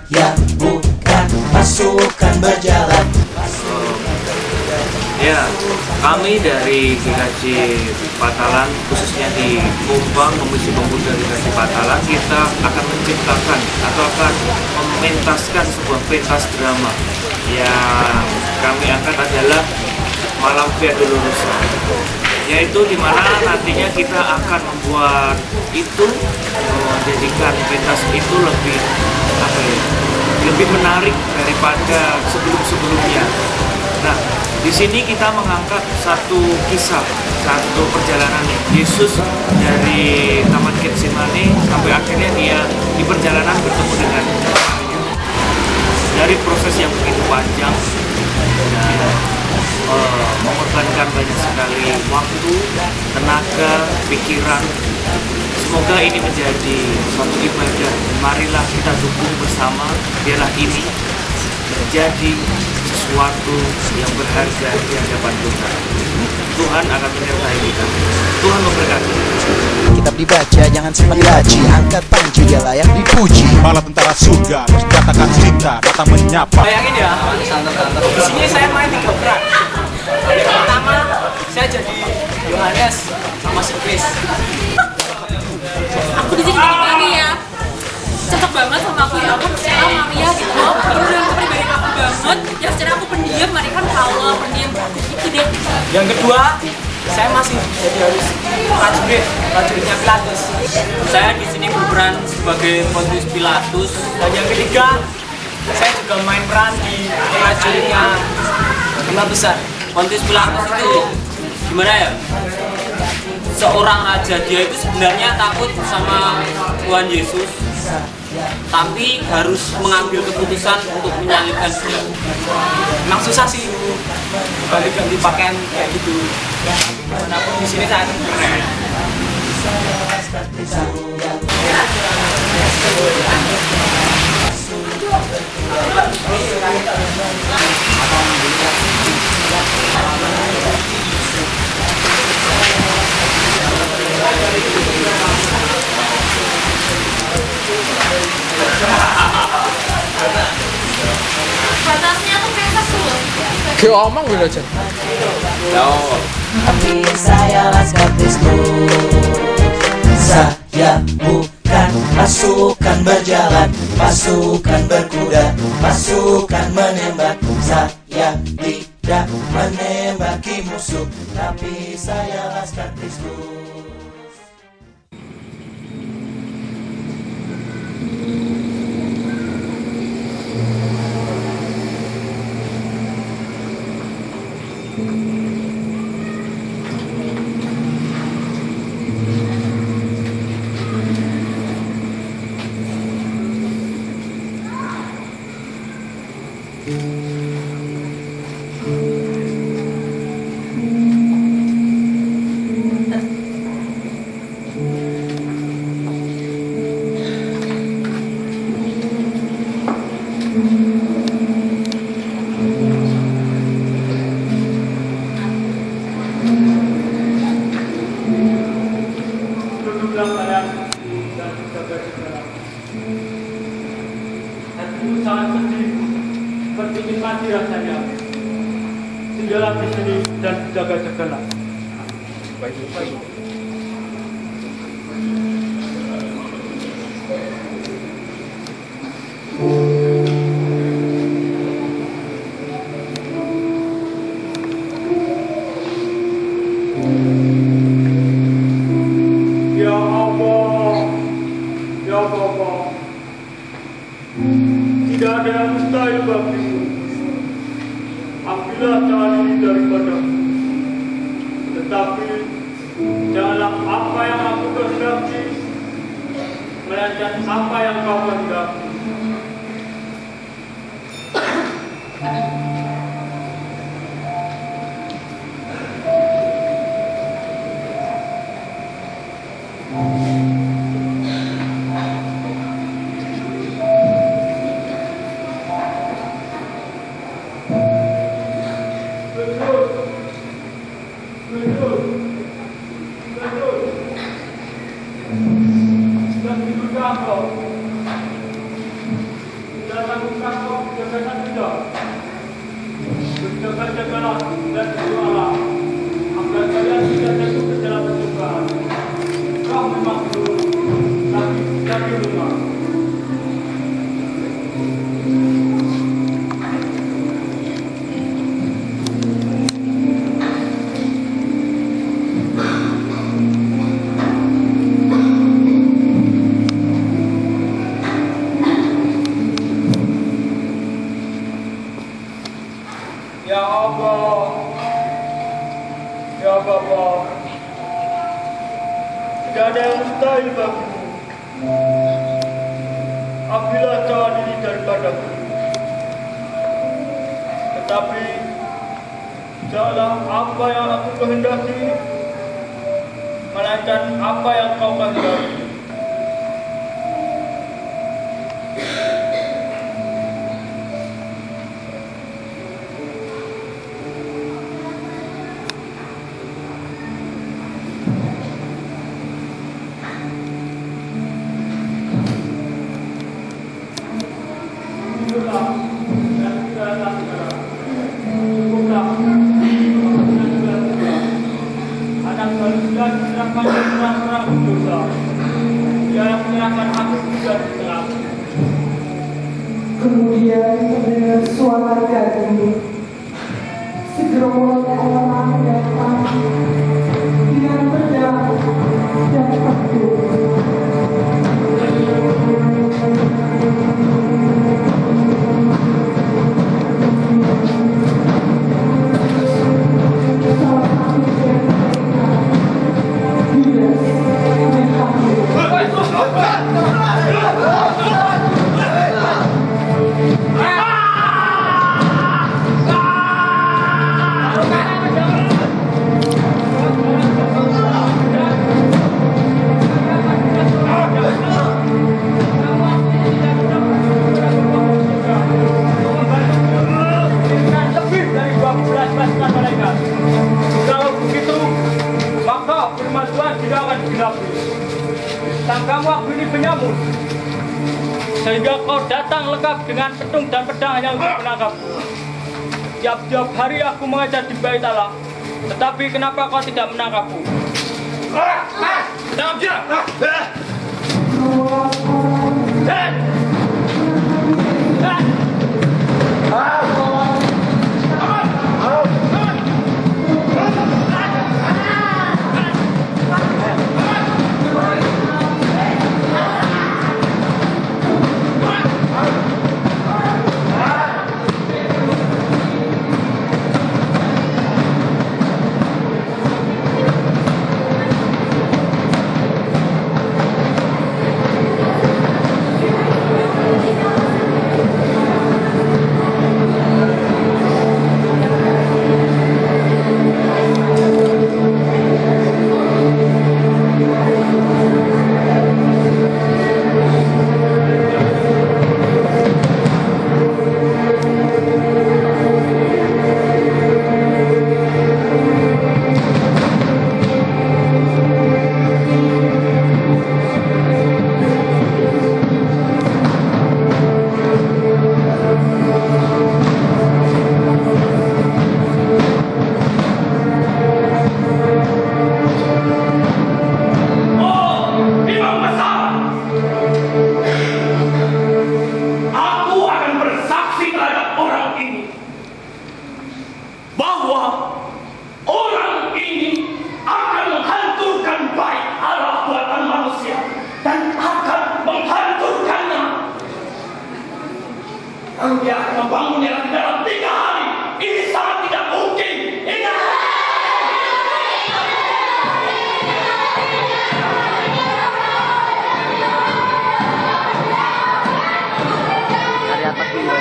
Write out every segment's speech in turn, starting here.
Saya bukan pasukan berjalan. Ya, kami dari GKJ Patalan, khususnya di Kumpang, Komisi Pemuda GKJ Patalan, kita akan menciptakan atau akan mementaskan sebuah pentas drama yang kami angkat adalah Malam Via Dolorosa, yaitu dimana nantinya kita akan membuat itu, menjadikan pentas itu lebih lebih menarik daripada sebelum-sebelumnya. Nah, di sini kita mengangkat satu kisah, satu perjalanan Yesus dari Taman Getsemani sampai akhirnya dia di perjalanan bertemu dengan dari proses yang begitu panjang dan mengorbankan banyak sekali waktu, tenaga, pikiran. Semoga ini menjadi suatu ibadah. Marilah kita dukung bersama, biarlah ini menjadi sesuatu yang berharga di hadapan Tuhan. Tuhan akan menyertai kita. Tuhan memberkati. Kitab dibaca, jangan simpan di laci. Angkat panji, dia layak dipuji. Bala tentara surga, katakan cinta, datang menyapa. Bayangin ya, di sini saya main 3 peran. Yang pertama, saya jadi Yohanes sama si Chris. Aku di sini jadi Maria. Cocok banget sama aku ya, aku secara Maria gitu loh. Bener pribadi aku banget. Ya secara aku pendiam, mereka kan kalau pendiam gitu deh. Yang kedua, saya masih jadi harus prajuritnya Pilatus. Saya di sini berperan sebagai Pontius Pilatus. Dan yang ketiga, saya juga main peran di prajuritnya Lima Besar. Pontius Pilatus itu gimana ya? Seorang raja, dia itu sebenarnya takut sama Tuhan Yesus, tapi harus mengambil keputusan untuk menyalibkan dia. Memang susah sih, ganti-ganti pakaian kayak gitu. Manapun di sini saya keren. Batasnya tuh pentas dulu. Kayak omong gitu aja. Tapi saya laskar Kristus. Saya bukan pasukan berjalan, pasukan berkuda, pasukan menembak. Saya tidak menembaki musuh, tapi saya laskar Kristus. Hatimu sangat sedih, seperti ingin mati rasanya. Tinggallah di sini dan jaga-jagalah. Baik. Ya Allah, ya Bapa, tidak ada yang mustahil bagimu. Ambillah tangan ini daripadaku, tetapi janganlah apa yang aku kehendaki, melainkan apa yang kau kehendaki. Ya Allah, ya Bapa, tidak ada yang mustahil bagimu. Ambillah cawan ini daripadaku. Tetapi janganlah apa yang aku kehendaki, melainkan apa yang kau kehendaki. Cukuplah, dan segala sekarang. Cukuplah, dan segala sekarang. Anak manusia diserahkan ke orang-orang berdosa. Dia yang menyerahkan aku juga diserang. Kemudian mendengar suara gaduh. Segerombolan orang datang dengan pedang dan pedang. Kalau begitu, maka firman Tuhan tidak akan digenapi. Tanggamu aku ini penyamun, sehingga kau datang lengkap dengan pedang dan pedang hanya untuk menangkapku. Tiap-tiap hari aku mengajar di bait Allah, tetapi kenapa kau tidak menangkapku? Tangkap dia! Dia akan membangunnya lagi dalam 3 hari. Ini sangat tidak mungkin. Dari atas dulu.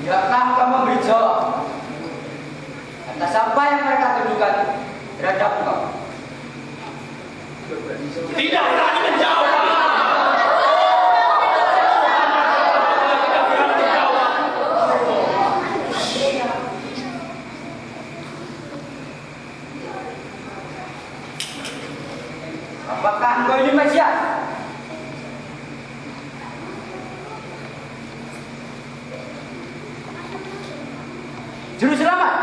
Tidakkah kamu beri jawab atas apa yang mereka tujukan terhadap kamu? Tidak berani menjawab. Apakah engkau ini Mesias? Juru selamat?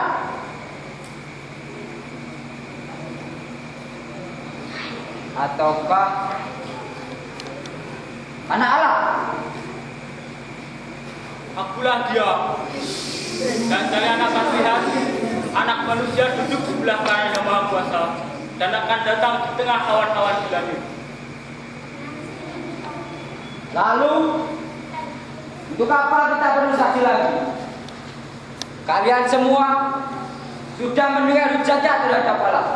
Ataukah anak Allah? Akulah dia, dan kalian akan lihat Anak manusia duduk sebelah kanan Yang Maha Kuasa dan akan datang di tengah awan-awan di langit. Lalu, untuk apa kita bersaksi lagi? Kalian semua sudah mendengar hujatnya terhadap Allah.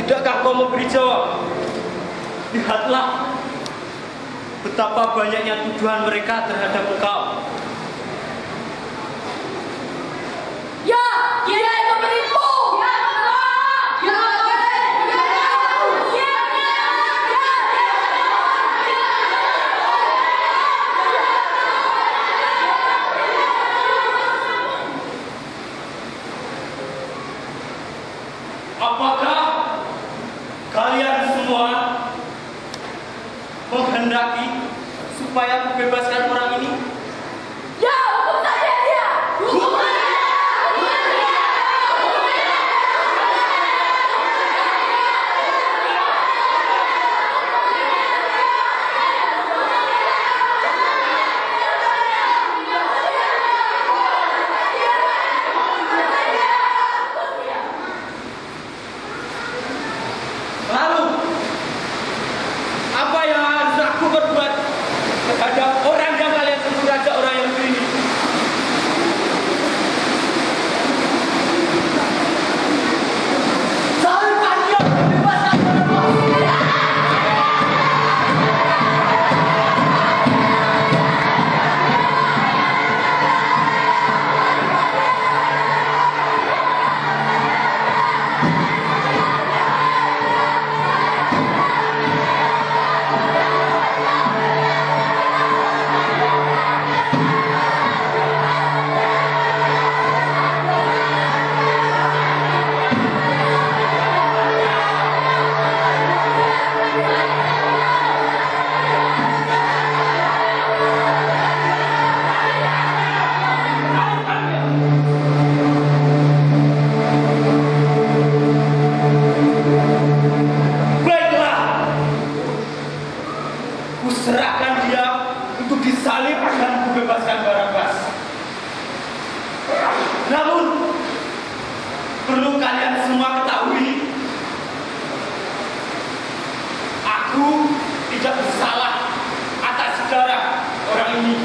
Tidakkah kau memberi jawab? Lihatlah betapa banyaknya tuduhan mereka terhadap engkau. Ya, dia itu penipu. Apakah kalian semua menghendaki supaya membebaskan orang ini? Ya, hukum saja dia. Hukum saja. Lalu, apa yang harus aku berbuat terhadap orang yang kalian sebut raja orang yang ini? Salibkan dia, bebaskan dia. kuserahkan dia untuk disalib dan kubebaskan Barabas. Namun, perlu kalian semua ketahui, aku tidak bersalah atas darah orang ini.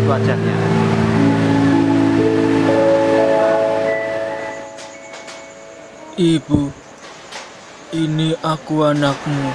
Sewajarnya. Ibu, ini aku anakmu.